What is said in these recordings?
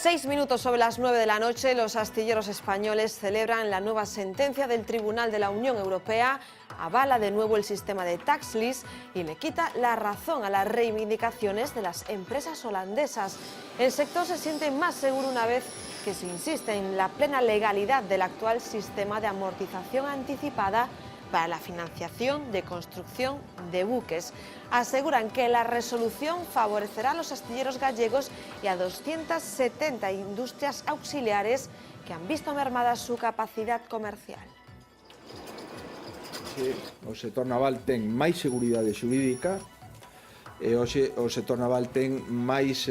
6 minutos sobre las 9 de la noche, los astilleros españoles celebran la nueva sentencia del Tribunal de la Unión Europea, avala de nuevo el sistema de tax list y le quita la razón a las reivindicaciones de las empresas holandesas. El sector se siente más seguro una vez que se insiste en la plena legalidad del actual sistema de amortización anticipada para la financiación de construcción de buques. Aseguran que la resolución favorecerá a los astilleros gallegos y a 270 industrias auxiliares que han visto mermada su capacidad comercial. O sector naval ten máis seguridade xurídica e hoxe o sector naval ten máis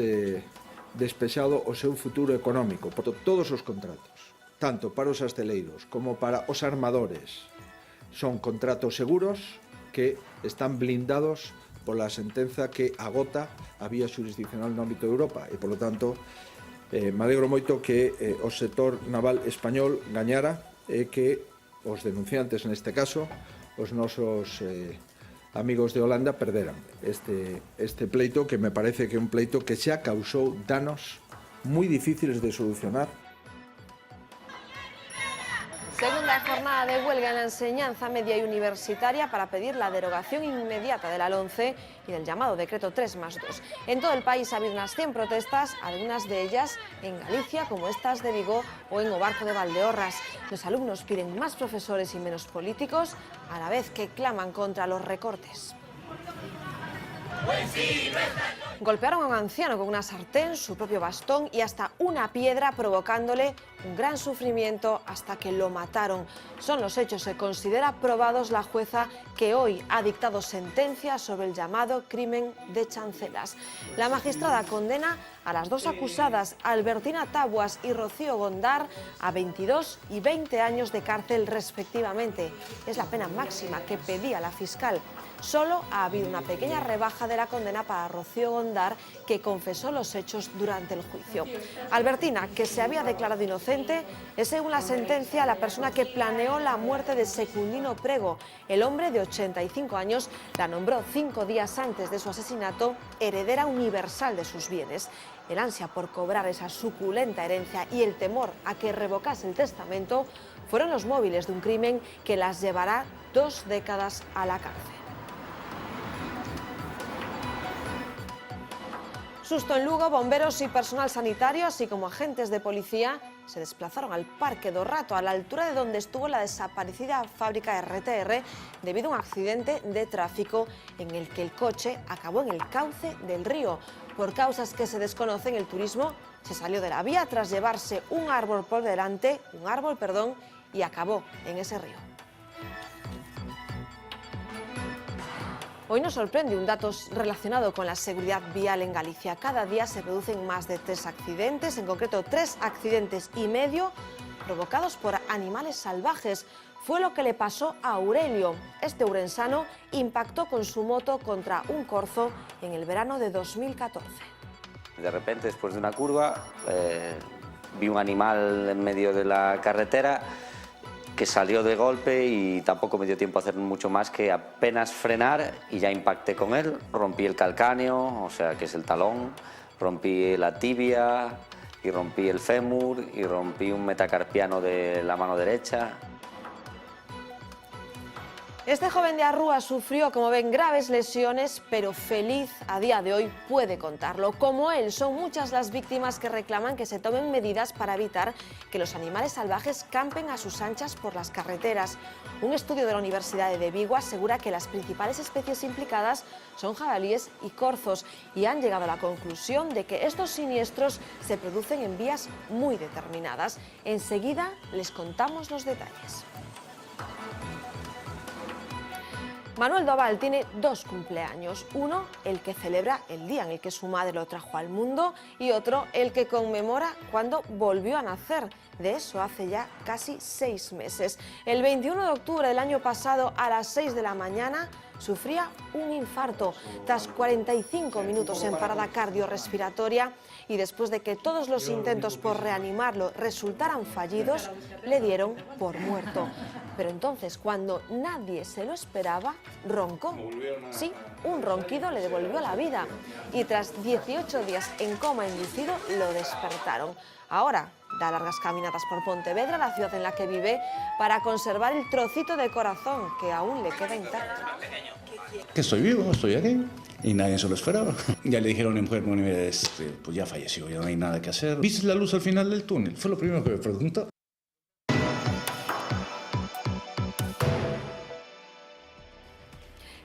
despexado o seu futuro económico por todos os contratos, tanto para os asteleiros como para os armadores. Son contratos seguros que están blindados pola sentenza que agota a vía xurisdiccional no ámbito de Europa e, polo tanto, me alegro moito que o sector naval español gañara e que os denunciantes, neste caso, os nosos amigos de Holanda, perderan este pleito, que me parece que é un pleito que xa causou danos moi difíciles de solucionar. Segunda jornada de huelga en la enseñanza media y universitaria para pedir la derogación inmediata de la LOMCE y del llamado decreto 3+2. En todo el país ha habido unas 100 protestas, algunas de ellas en Galicia, como estas de Vigo o en Obarco de Valdeorras. Los alumnos piden más profesores y menos políticos, a la vez que claman contra los recortes. Golpearon a un anciano con una sartén, su propio bastón y hasta una piedra, provocándole un gran sufrimiento hasta que lo mataron. Son los hechos que considera probados la jueza que hoy ha dictado sentencia sobre el llamado crimen de Chancelas. La magistrada condena a las dos acusadas, Albertina Tabuas y Rocío Gondar, a 22 y 20 años de cárcel respectivamente. Es la pena máxima que pedía la fiscal. Solo ha habido una pequeña rebaja de la condena para Rocío Gondar, que confesó los hechos durante el juicio. Albertina, que se había declarado inocente, es según la sentencia la persona que planeó la muerte de Secundino Prego. El hombre de 85 años la nombró 5 días antes de su asesinato heredera universal de sus bienes. El ansia por cobrar esa suculenta herencia y el temor a que revocase el testamento fueron los móviles de un crimen que las llevará 2 décadas a la cárcel. Susto en Lugo, bomberos y personal sanitario, así como agentes de policía, se desplazaron al Parque do Rato, a la altura de donde estuvo la desaparecida fábrica RTR, debido a un accidente de tráfico en el que el coche acabó en el cauce del río. Por causas que se desconocen, el turismo se salió de la vía tras llevarse un árbol por delante, y acabó en ese río. Hoy nos sorprende un dato relacionado con la seguridad vial en Galicia. Cada día se producen más de 3 accidentes, en concreto 3 accidentes y medio provocados por animales salvajes. Fue lo que le pasó a Aurelio. Este ourensano impactó con su moto contra un corzo en el verano de 2014. De repente, después de una curva, vi un animal en medio de la carretera que salió de golpe y tampoco me dio tiempo a hacer mucho más que apenas frenar y ya impacté con él. Rompí el calcáneo, o sea que es el talón, rompí la tibia y rompí el fémur y rompí un metacarpiano de la mano derecha. Este joven de Arrúa sufrió, como ven, graves lesiones, pero feliz a día de hoy puede contarlo. Como él, son muchas las víctimas que reclaman que se tomen medidas para evitar que los animales salvajes campen a sus anchas por las carreteras. Un estudio de la Universidad de Vigo asegura que las principales especies implicadas son jabalíes y corzos y han llegado a la conclusión de que estos siniestros se producen en vías muy determinadas. Enseguida les contamos los detalles. Manuel Doval tiene 2 cumpleaños, uno el que celebra el día en el que su madre lo trajo al mundo y otro el que conmemora cuando volvió a nacer. De eso hace ya casi 6 meses. El 21 de octubre del año pasado a las 6 de la mañana, sufría un infarto. Tras 45 minutos en parada cardiorrespiratoria y después de que todos los intentos por reanimarlo resultaran fallidos, le dieron por muerto. Pero entonces, cuando nadie se lo esperaba, roncó. Sí, un ronquido le devolvió la vida y tras 18 días en coma inducido lo despertaron. Ahora da largas caminatas por Pontevedra, la ciudad en la que vive, para conservar el trocito de corazón que aún le queda intacto. Que estoy vivo, estoy aquí. Y nadie se lo esperaba. Ya le dijeron a mi mujer, pues ya falleció, ya no hay nada que hacer. ¿Viste la luz al final del túnel? Fue lo primero que me preguntó.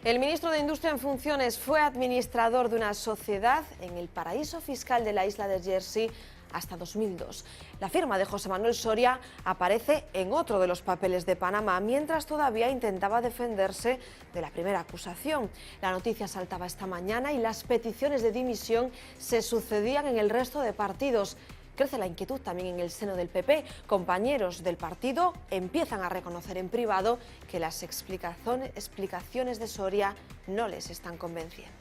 El ministro de Industria en funciones fue administrador de una sociedad en el paraíso fiscal de la isla de Jersey hasta 2002. La firma de José Manuel Soria aparece en otro de los papeles de Panamá, mientras todavía intentaba defenderse de la primera acusación. La noticia saltaba esta mañana y las peticiones de dimisión se sucedían en el resto de partidos. Crece la inquietud también en el seno del PP. Compañeros del partido empiezan a reconocer en privado que las explicaciones de Soria no les están convenciendo.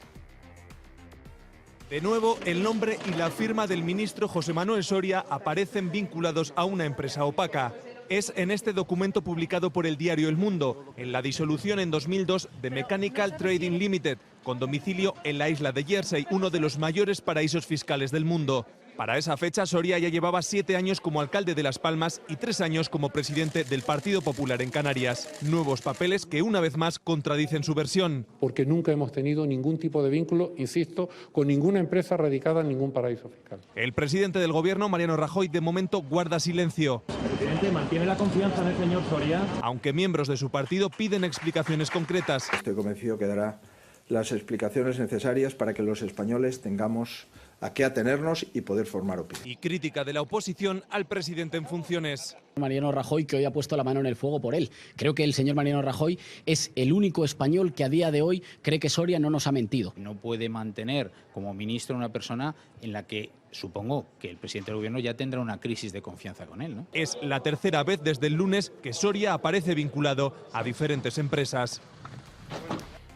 De nuevo, el nombre y la firma del ministro José Manuel Soria aparecen vinculados a una empresa opaca. Es en este documento publicado por el diario El Mundo, en la disolución en 2002 de Mechanical Trading Limited, con domicilio en la isla de Jersey, uno de los mayores paraísos fiscales del mundo. Para esa fecha, Soria ya llevaba 7 años como alcalde de Las Palmas y 3 años como presidente del Partido Popular en Canarias. Nuevos papeles que una vez más contradicen su versión. Porque nunca hemos tenido ningún tipo de vínculo, insisto, con ninguna empresa radicada en ningún paraíso fiscal. El presidente del gobierno, Mariano Rajoy, de momento guarda silencio. Presidente, ¿mantiene la confianza en el señor Soria? Aunque miembros de su partido piden explicaciones concretas. Estoy convencido que dará las explicaciones necesarias para que los españoles tengamos a qué atenernos y poder formar opinión. Y crítica de la oposición al presidente en funciones. Mariano Rajoy, que hoy ha puesto la mano en el fuego por él. Creo que el señor Mariano Rajoy es el único español que a día de hoy cree que Soria no nos ha mentido. No puede mantener como ministro una persona en la que supongo que el presidente del gobierno ya tendrá una crisis de confianza con él, ¿no? Es la tercera vez desde el lunes que Soria aparece vinculado a diferentes empresas.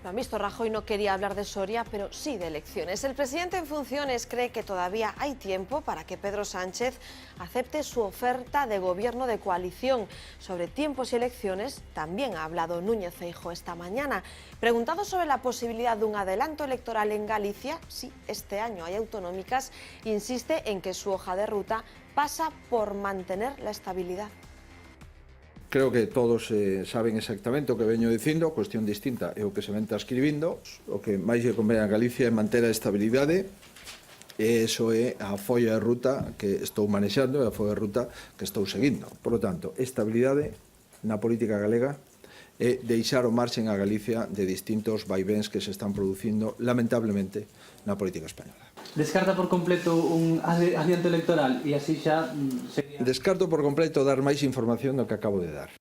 Lo han visto, Rajoy no quería hablar de Soria, pero sí de elecciones. El presidente en funciones cree que todavía hay tiempo para que Pedro Sánchez acepte su oferta de gobierno de coalición. Sobre tiempos y elecciones también ha hablado Núñez Feijóo esta mañana. Preguntado sobre la posibilidad de un adelanto electoral en Galicia, sí, este año hay autonómicas, insiste en que su hoja de ruta pasa por mantener la estabilidad. Creo que todos saben exactamente o que veño dicindo, cuestión distinta é o que se ven transcribindo. O que máis lle convén a Galicia é manter a estabilidade, e iso é a folla de ruta que estou manexando, e a folla de ruta que estou seguindo. Por lo tanto, estabilidade na política galega é deixar o marxen a Galicia de distintos vaivéns que se están producindo, lamentablemente, na política española. Descarta por completo un adianto electoral e así xa sería... Descarto por completo dar máis información do que acabo de dar.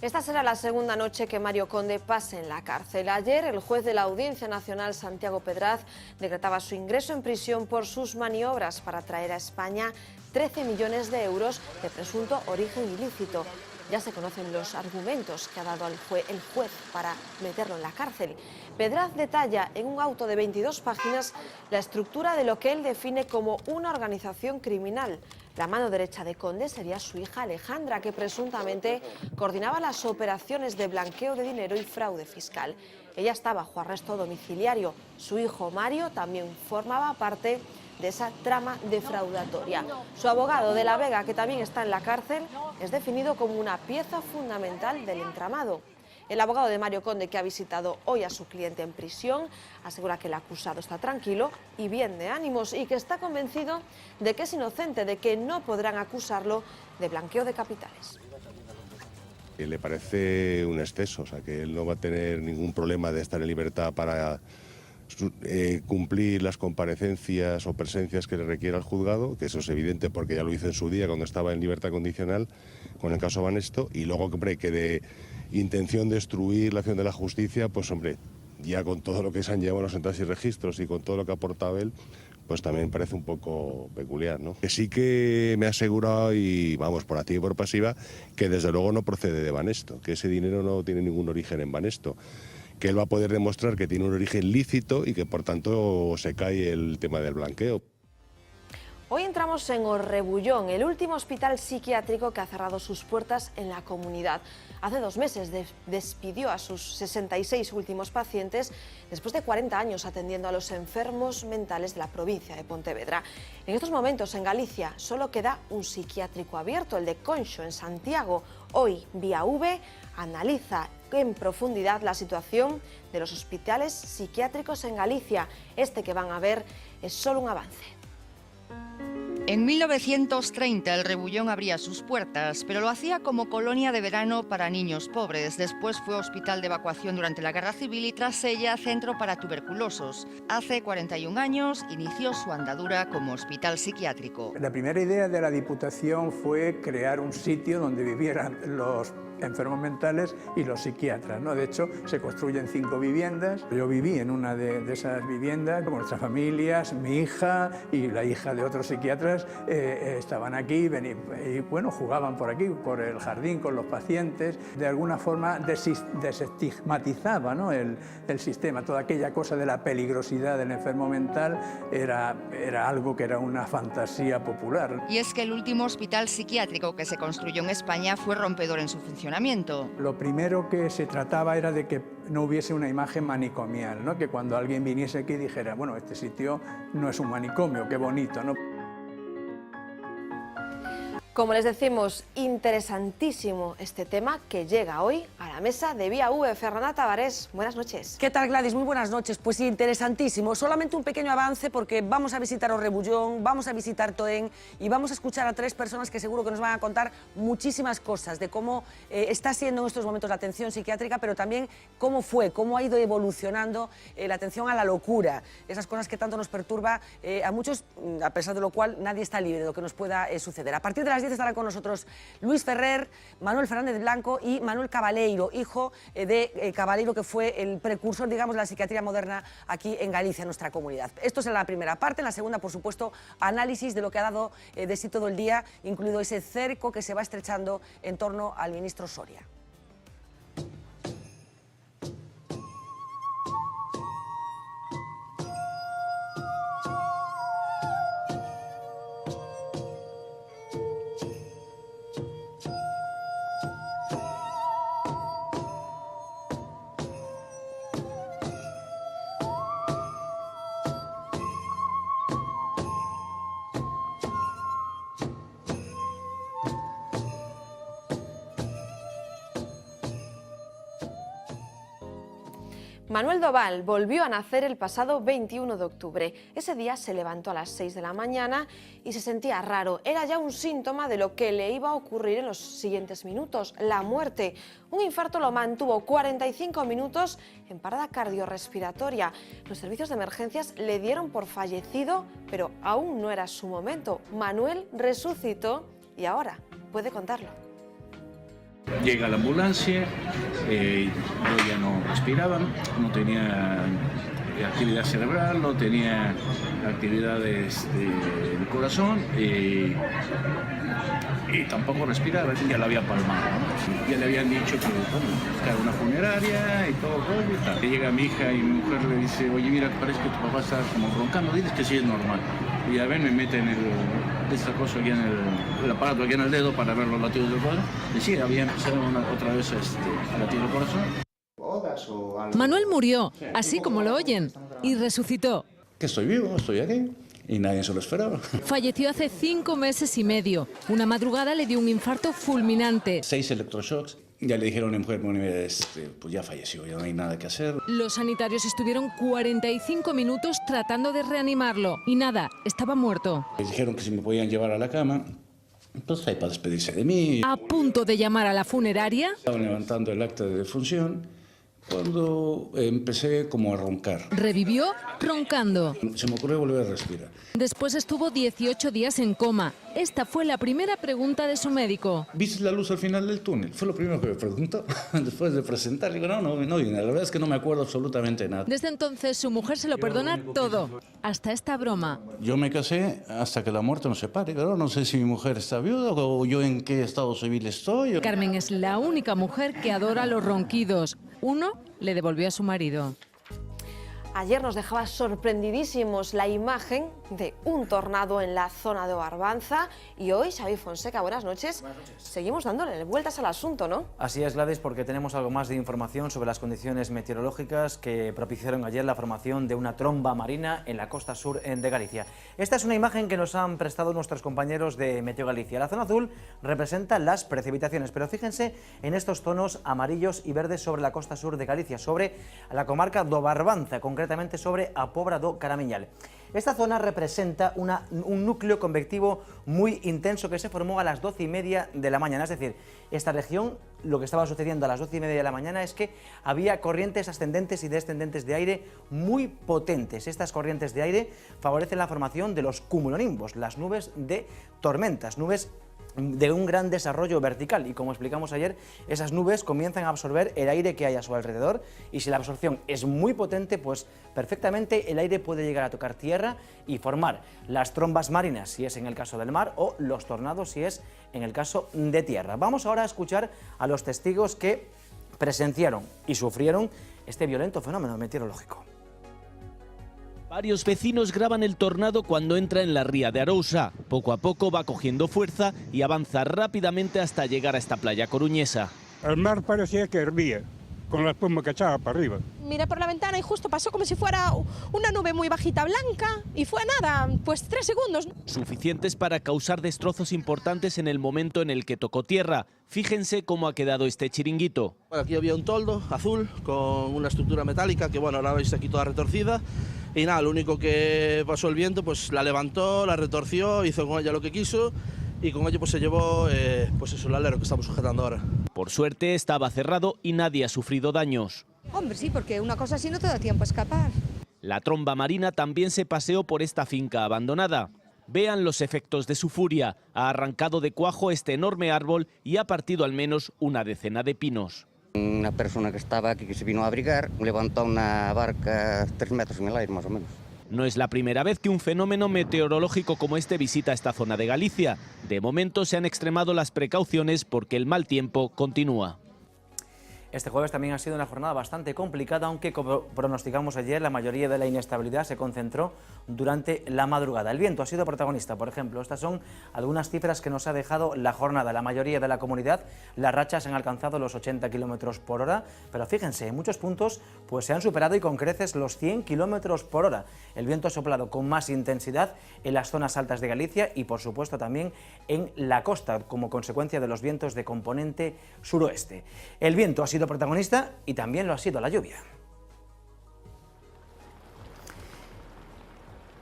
Esta será la segunda noche que Mario Conde pase en la cárcel. Ayer, el juez de la Audiencia Nacional, Santiago Pedraz, decretaba su ingreso en prisión por sus maniobras para traer a España 13 millones de euros de presunto origen ilícito. Ya se conocen los argumentos que ha dado el juez para meterlo en la cárcel. Pedraz detalla en un auto de 22 páginas la estructura de lo que él define como una organización criminal. La mano derecha de Conde sería su hija Alejandra, que presuntamente coordinaba las operaciones de blanqueo de dinero y fraude fiscal. Ella está bajo arresto domiciliario. Su hijo Mario también formaba parte de esa trama defraudatoria. Su abogado de la Vega, que también está en la cárcel, es definido como una pieza fundamental del entramado. El abogado de Mario Conde, que ha visitado hoy a su cliente en prisión, asegura que el acusado está tranquilo y bien de ánimos y que está convencido de que es inocente, de que no podrán acusarlo de blanqueo de capitales. Le parece un exceso, o sea, que él no va a tener ningún problema de estar en libertad para cumplir las comparecencias o presencias que le requiera el juzgado, que eso es evidente porque ya lo hizo en su día cuando estaba en libertad condicional con el caso Banesto, y luego hombre, que de intención de obstruir la acción de la justicia, pues hombre, ya con todo lo que se han llevado los entradas y registros y con todo lo que ha aportado él, pues también parece un poco peculiar, ¿no? Que sí que me ha asegurado, y vamos, por activa y por pasiva, que desde luego no procede de Banesto, que ese dinero no tiene ningún origen en Banesto, que él va a poder demostrar que tiene un origen lícito y que por tanto se cae el tema del blanqueo. Hoy entramos en Orrebullón, el último hospital psiquiátrico que ha cerrado sus puertas en la comunidad. Hace 2 meses despidió a sus 66 últimos pacientes después de 40 años atendiendo a los enfermos mentales de la provincia de Pontevedra. En estos momentos en Galicia solo queda un psiquiátrico abierto, el de Conxo, en Santiago. Hoy, Vía V analiza en profundidad la situación de los hospitales psiquiátricos en Galicia. Este que van a ver es solo un avance. En 1930 el Rebullón abría sus puertas, pero lo hacía como colonia de verano para niños pobres. Después fue hospital de evacuación durante la Guerra Civil y tras ella centro para tuberculosos. Hace 41 años inició su andadura como hospital psiquiátrico. La primera idea de la Diputación fue crear un sitio donde vivieran los enfermos mentales y los psiquiatras, ¿no? De hecho, se construyen 5 viviendas. Yo viví en una de esas viviendas con nuestras familias, mi hija y la hija de otros psiquiatras estaban aquí y bueno, jugaban por aquí, por el jardín con los pacientes. De alguna forma desestigmatizaba, ¿no? el sistema. Toda aquella cosa de la peligrosidad del enfermo mental era algo que era una fantasía popular. Y es que el último hospital psiquiátrico que se construyó en España fue rompedor en su funcionamiento. Lo primero que se trataba era de que no hubiese una imagen manicomial, ¿no? Que cuando alguien viniese aquí dijera, bueno, este sitio no es un manicomio, qué bonito, ¿no? Como les decimos, interesantísimo este tema que llega hoy a la mesa de Vía V. Fernanda Tavares, buenas noches. ¿Qué tal, Gladys? Muy buenas noches. Pues sí, interesantísimo. Solamente un pequeño avance porque vamos a visitar Orrebullón, vamos a visitar Toen y vamos a escuchar a 3 personas que seguro que nos van a contar muchísimas cosas de cómo está siendo en estos momentos la atención psiquiátrica, pero también cómo ha ido evolucionando la atención a la locura, esas cosas que tanto nos perturba a muchos, a pesar de lo cual nadie está libre de lo que nos pueda suceder. A partir de las 10 estarán con nosotros Luis Ferrer, Manuel Fernández Blanco y Manuel Cabaleiro, hijo de Cabaleiro, que fue el precursor, digamos, de la psiquiatría moderna aquí en Galicia, en nuestra comunidad. Esto es en la primera parte. En la segunda, por supuesto, análisis de lo que ha dado de sí todo el día, incluido ese cerco que se va estrechando en torno al ministro Soria. Manuel Doval volvió a nacer el pasado 21 de octubre. Ese día se levantó a las 6 de la mañana y se sentía raro. Era ya un síntoma de lo que le iba a ocurrir en los siguientes minutos, la muerte. Un infarto lo mantuvo 45 minutos en parada cardiorrespiratoria. Los servicios de emergencias le dieron por fallecido, pero aún no era su momento. Manuel resucitó y ahora puede contarlo. Llega la ambulancia, yo ya no respiraba, no tenía actividad cerebral, no tenía actividades del corazón y tampoco respiraba, ya la había palmado, ¿no? Ya le habían dicho que buscar una funeraria y todo rollo y tal. Llega mi hija y mi mujer le dice, oye, mira, parece que tu papá está como roncando, dices que sí es normal. Y a ver, me meten esta cosa aquí el aparato aquí en el dedo para ver los latidos del corazón. Y sí, había empezado otra vez a latir el corazón. Manuel murió, así como lo oyen, y resucitó. Que estoy vivo, estoy aquí. Y nadie se lo esperaba. Falleció hace 5 meses y medio. Una madrugada le dio un infarto fulminante. 6 electroshocks. Ya le dijeron a mi mujer, bueno, pues ya falleció, ya no hay nada que hacer. Los sanitarios estuvieron 45 minutos tratando de reanimarlo. Y nada, estaba muerto. Les dijeron que si me podían llevar a la cama, pues ahí para despedirse de mí. A punto de llamar a la funeraria. Estaban levantando el acta de defunción cuando empecé como a roncar. Revivió roncando. Se me ocurrió volver a respirar. Después estuvo 18 días en coma. esta fue la primera pregunta de su médico. ¿Viste la luz al final del túnel? Fue lo primero que me preguntó después de presentar. Digo, no, la verdad es que no me acuerdo absolutamente nada. Desde entonces su mujer se lo perdona todo, hasta esta broma. Yo me casé hasta que la muerte nos separe. Pero no sé si mi mujer está viuda o yo en qué estado civil estoy. Carmen es la única mujer que adora los ronquidos. Uno le devolvió a su marido. Ayer nos dejaba sorprendidísimos la imagen de un tornado en la zona de Barbanza y hoy, Xavi Fonseca, buenas noches. Seguimos dándole vueltas al asunto, ¿no? Así es, Gladys, porque tenemos algo más de información sobre las condiciones meteorológicas que propiciaron ayer la formación de una tromba marina en la costa sur de Galicia. Esta es una imagen que nos han prestado nuestros compañeros de Meteo Galicia. La zona azul representa las precipitaciones, pero fíjense en estos tonos amarillos y verdes sobre la costa sur de Galicia, sobre la comarca do Barbanza, concretamente sobre a Pobra do Caramiñal. Esta zona representa un núcleo convectivo muy intenso que se formó a las 12:30 de la mañana. Es decir, esta región, lo que estaba sucediendo a las 12:30 de la mañana es que había corrientes ascendentes y descendentes de aire muy potentes. Estas corrientes de aire favorecen la formación de los cumulonimbos, las nubes de tormentas, nubes de un gran desarrollo vertical, y como explicamos ayer, esas nubes comienzan a absorber el aire que hay a su alrededor, y si la absorción es muy potente, pues perfectamente el aire puede llegar a tocar tierra y formar las trombas marinas, si es en el caso del mar, o los tornados, si es en el caso de tierra. Vamos ahora a escuchar a los testigos que presenciaron y sufrieron este violento fenómeno meteorológico. Varios vecinos graban el tornado cuando entra en la ría de Arousa. Poco a poco va cogiendo fuerza y avanza rápidamente hasta llegar a esta playa coruñesa. El mar parecía que hervía, con la espuma que echaba para arriba. Miré por la ventana y justo pasó como si fuera una nube muy bajita blanca y fue nada, pues 3 segundos. Suficientes para causar destrozos importantes en el momento en el que tocó tierra. Fíjense cómo ha quedado este chiringuito. Bueno, aquí había un toldo azul con una estructura metálica que, bueno, ahora veis aquí toda retorcida. Y nada, lo único que pasó el viento, pues la levantó, la retorció, hizo con ella lo que quiso y con ello pues se llevó pues eso, el alero que estamos sujetando ahora. Por suerte estaba cerrado y nadie ha sufrido daños. Hombre, sí, porque una cosa así no te da tiempo a escapar. La tromba marina también se paseó por esta finca abandonada. Vean los efectos de su furia. Ha arrancado de cuajo este enorme árbol y ha partido al menos una decena de pinos. Una persona que estaba aquí, que se vino a abrigar, levantó una barca 3 metros en el aire, más o menos. No es la primera vez que un fenómeno meteorológico como este visita esta zona de Galicia. De momento se han extremado las precauciones porque el mal tiempo continúa. Este jueves también ha sido una jornada bastante complicada, aunque como pronosticamos ayer, la mayoría de la inestabilidad se concentró durante la madrugada. El viento ha sido protagonista, por ejemplo. Estas son algunas cifras que nos ha dejado la jornada. La mayoría de la comunidad, las rachas han alcanzado los 80 km por hora, pero fíjense, en muchos puntos pues se han superado y con creces los 100 km por hora. El viento ha soplado con más intensidad en las zonas altas de Galicia y, por supuesto, también en la costa, como consecuencia de los vientos de componente suroeste. El viento ha sido protagonista y también lo ha sido la lluvia.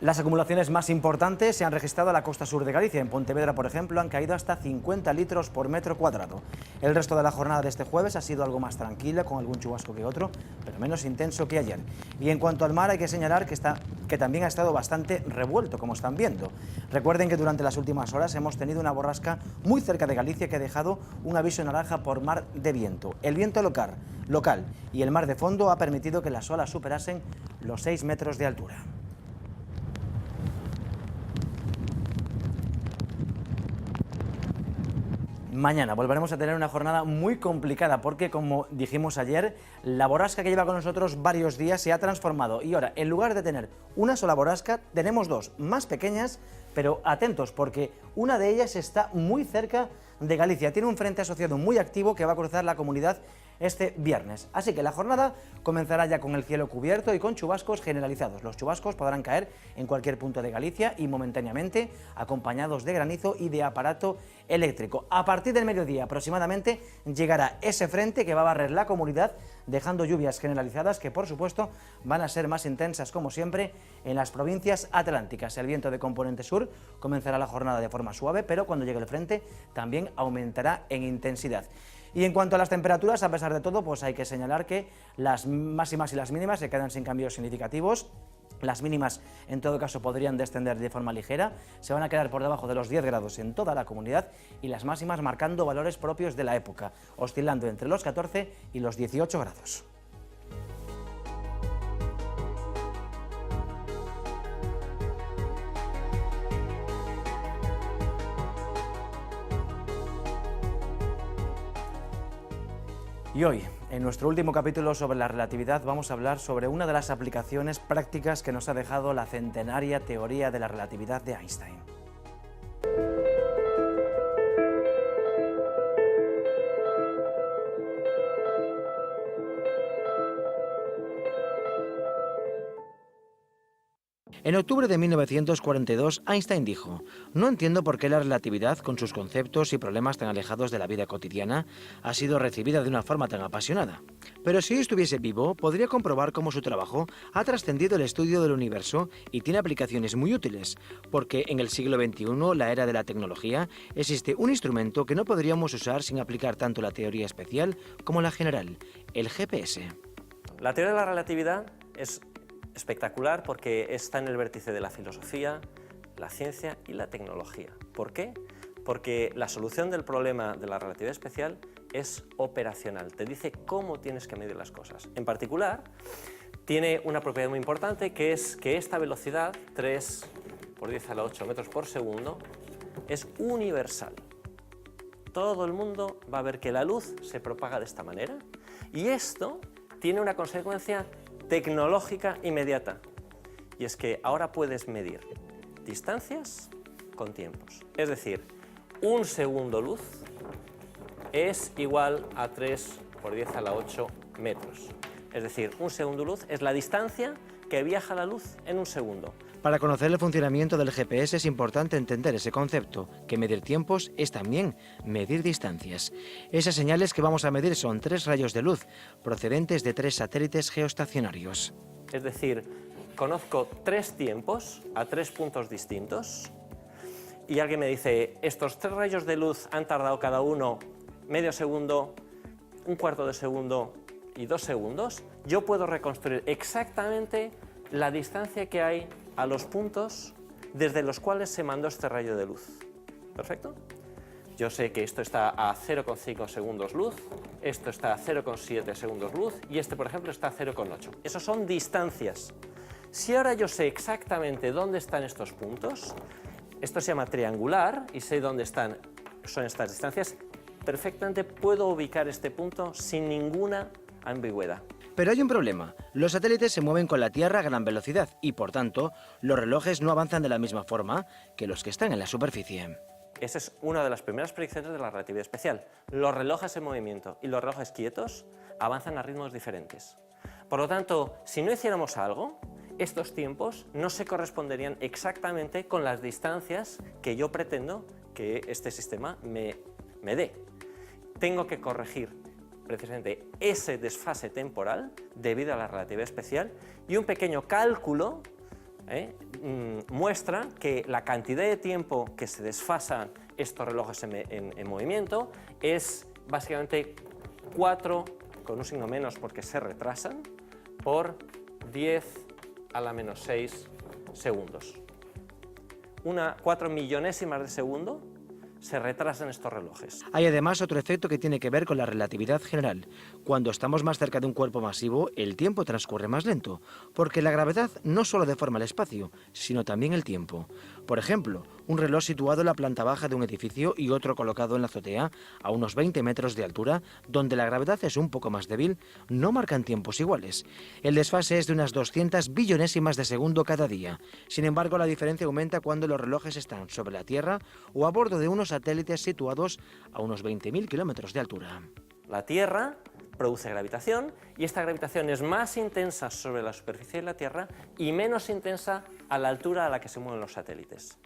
Las acumulaciones más importantes se han registrado a la costa sur de Galicia. En Pontevedra, por ejemplo, han caído hasta 50 litros por metro cuadrado. El resto de la jornada de este jueves ha sido algo más tranquila, con algún chubasco que otro, pero menos intenso que ayer. Y en cuanto al mar, hay que señalar que también ha estado bastante revuelto, como están viendo. Recuerden que durante las últimas horas hemos tenido una borrasca muy cerca de Galicia que ha dejado un aviso naranja por mar de viento. El viento local y el mar de fondo ha permitido que las olas superasen los 6 metros de altura. Mañana volveremos a tener una jornada muy complicada porque, como dijimos ayer, la borrasca que lleva con nosotros varios días se ha transformado y ahora, en lugar de tener una sola borrasca, tenemos 2 más pequeñas, pero atentos porque una de ellas está muy cerca de Galicia. Tiene un frente asociado muy activo que va a cruzar la comunidad este viernes. Así que la jornada comenzará ya con el cielo cubierto y con chubascos generalizados. Los chubascos podrán caer en cualquier punto de Galicia y momentáneamente acompañados de granizo y de aparato eléctrico. A partir del mediodía aproximadamente llegará ese frente que va a barrer la comunidad, dejando lluvias generalizadas que, por supuesto, van a ser más intensas, como siempre, en las provincias atlánticas. El viento de componente sur comenzará la jornada de forma suave, pero cuando llegue el frente también aumentará en intensidad. Y en cuanto a las temperaturas, a pesar de todo, pues hay que señalar que las máximas y las mínimas se quedan sin cambios significativos. Las mínimas, en todo caso, podrían descender de forma ligera, se van a quedar por debajo de los 10 grados en toda la comunidad y las máximas marcando valores propios de la época, oscilando entre los 14 y los 18 grados. Y hoy, en nuestro último capítulo sobre la relatividad, vamos a hablar sobre una de las aplicaciones prácticas que nos ha dejado la centenaria teoría de la relatividad de Einstein. En octubre de 1942, Einstein dijo: «No entiendo por qué la relatividad, con sus conceptos y problemas tan alejados de la vida cotidiana, ha sido recibida de una forma tan apasionada. Pero si estuviese vivo, podría comprobar cómo su trabajo ha trascendido el estudio del universo y tiene aplicaciones muy útiles, porque en el siglo XXI, la era de la tecnología, existe un instrumento que no podríamos usar sin aplicar tanto la teoría especial como la general, el GPS». La teoría de la relatividad es espectacular porque está en el vértice de la filosofía, la ciencia y la tecnología. ¿Por qué? Porque la solución del problema de la relatividad especial es operacional, te dice cómo tienes que medir las cosas. En particular, tiene una propiedad muy importante, que es que esta velocidad, 3 por 10 a la 8 metros por segundo, es universal. Todo el mundo va a ver que la luz se propaga de esta manera, y esto tiene una consecuencia tecnológica inmediata, y es que ahora puedes medir distancias con tiempos. Es decir, un segundo luz es igual a 3 por 10 a la 8 metros. Es decir, un segundo luz es la distancia que viaja la luz en un segundo. Para conocer el funcionamiento del GPS es importante entender ese concepto, que medir tiempos es también medir distancias. Esas señales que vamos a medir son 3 rayos de luz, procedentes de 3 satélites geoestacionarios. Es decir, conozco 3 tiempos a 3 puntos distintos, y alguien me dice, estos 3 rayos de luz han tardado cada uno medio segundo, un cuarto de segundo y 2 segundos, yo puedo reconstruir exactamente la distancia que hay a los puntos desde los cuales se mandó este rayo de luz. ¿Perfecto? Yo sé que esto está a 0,5 segundos luz, esto está a 0,7 segundos luz y este, por ejemplo, está a 0,8. Esos son distancias. Si ahora yo sé exactamente dónde están estos puntos, esto se llama triangular y sé dónde son estas distancias, perfectamente puedo ubicar este punto sin ninguna ambigüedad. Pero hay un problema. Los satélites se mueven con la Tierra a gran velocidad y, por tanto, los relojes no avanzan de la misma forma que los que están en la superficie. Esa es una de las primeras predicciones de la relatividad especial. Los relojes en movimiento y los relojes quietos avanzan a ritmos diferentes. Por lo tanto, si no hiciéramos algo, estos tiempos no se corresponderían exactamente con las distancias que yo pretendo que este sistema me dé. Tengo que corregir precisamente ese desfase temporal debido a la relatividad especial, y un pequeño cálculo muestra que la cantidad de tiempo que se desfasan estos relojes en movimiento es básicamente 4, con un signo menos porque se retrasan, por 10 a la menos 6 segundos. 4 millonésimas de segundo se retrasan estos relojes. Hay además otro efecto que tiene que ver con la relatividad general. Cuando estamos más cerca de un cuerpo masivo, el tiempo transcurre más lento, porque la gravedad no solo deforma el espacio, sino también el tiempo. Por ejemplo, un reloj situado en la planta baja de un edificio y otro colocado en la azotea, a unos 20 metros de altura, donde la gravedad es un poco más débil, no marcan tiempos iguales. El desfase es de unas 200 billonésimas de segundo cada día. Sin embargo, la diferencia aumenta cuando los relojes están sobre la Tierra o a bordo de unos satélites situados a unos 20.000 kilómetros de altura. La Tierra produce gravitación y esta gravitación es más intensa sobre la superficie de la Tierra y menos intensa a la altura a la que se mueven los satélites.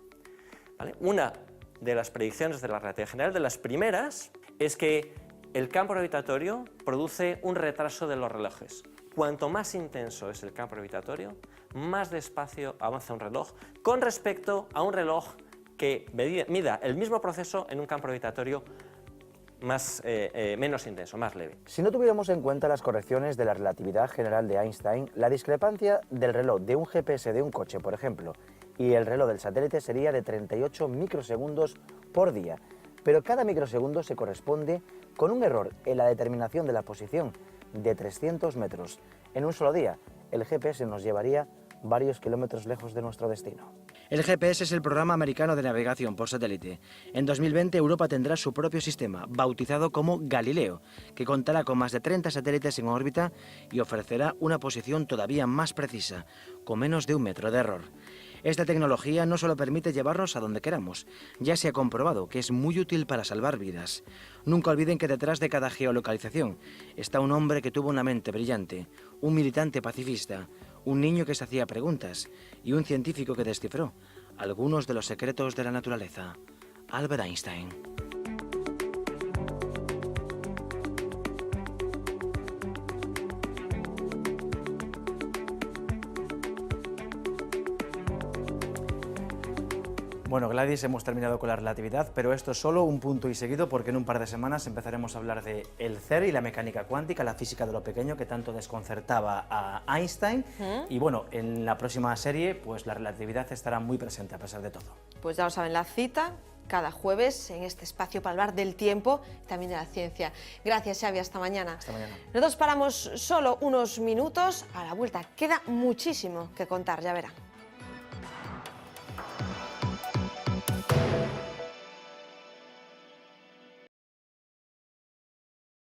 ¿Vale? Una de las predicciones de la relatividad general, de las primeras, es que el campo gravitatorio produce un retraso de los relojes. Cuanto más intenso es el campo gravitatorio, más despacio avanza un reloj con respecto a un reloj que mida el mismo proceso en un campo gravitatorio menos intenso, más leve. Si no tuviéramos en cuenta las correcciones de la relatividad general de Einstein, la discrepancia del reloj de un GPS de un coche, por ejemplo, y el reloj del satélite sería de 38 microsegundos por día. Pero cada microsegundo se corresponde con un error en la determinación de la posición de 300 metros. En un solo día, el GPS nos llevaría varios kilómetros lejos de nuestro destino. El GPS es el programa americano de navegación por satélite. En 2020 Europa tendrá su propio sistema, bautizado como Galileo, que contará con más de 30 satélites en órbita y ofrecerá una posición todavía más precisa, con menos de 1 metro de error. Esta tecnología no solo permite llevarnos a donde queramos, ya se ha comprobado que es muy útil para salvar vidas. Nunca olviden que detrás de cada geolocalización está un hombre que tuvo una mente brillante, un militante pacifista, un niño que se hacía preguntas y un científico que descifró algunos de los secretos de la naturaleza, Albert Einstein. Bueno, Gladys, hemos terminado con la relatividad, pero esto es solo un punto y seguido, porque en un par de semanas empezaremos a hablar de el CERN y la mecánica cuántica, la física de lo pequeño que tanto desconcertaba a Einstein. Y bueno, en la próxima serie, pues la relatividad estará muy presente a pesar de todo. Pues ya lo saben, la cita cada jueves en este espacio para hablar del tiempo y también de la ciencia. Gracias, Xavi, hasta mañana. Hasta mañana. Nosotros paramos solo unos minutos, a la vuelta queda muchísimo que contar, ya verán.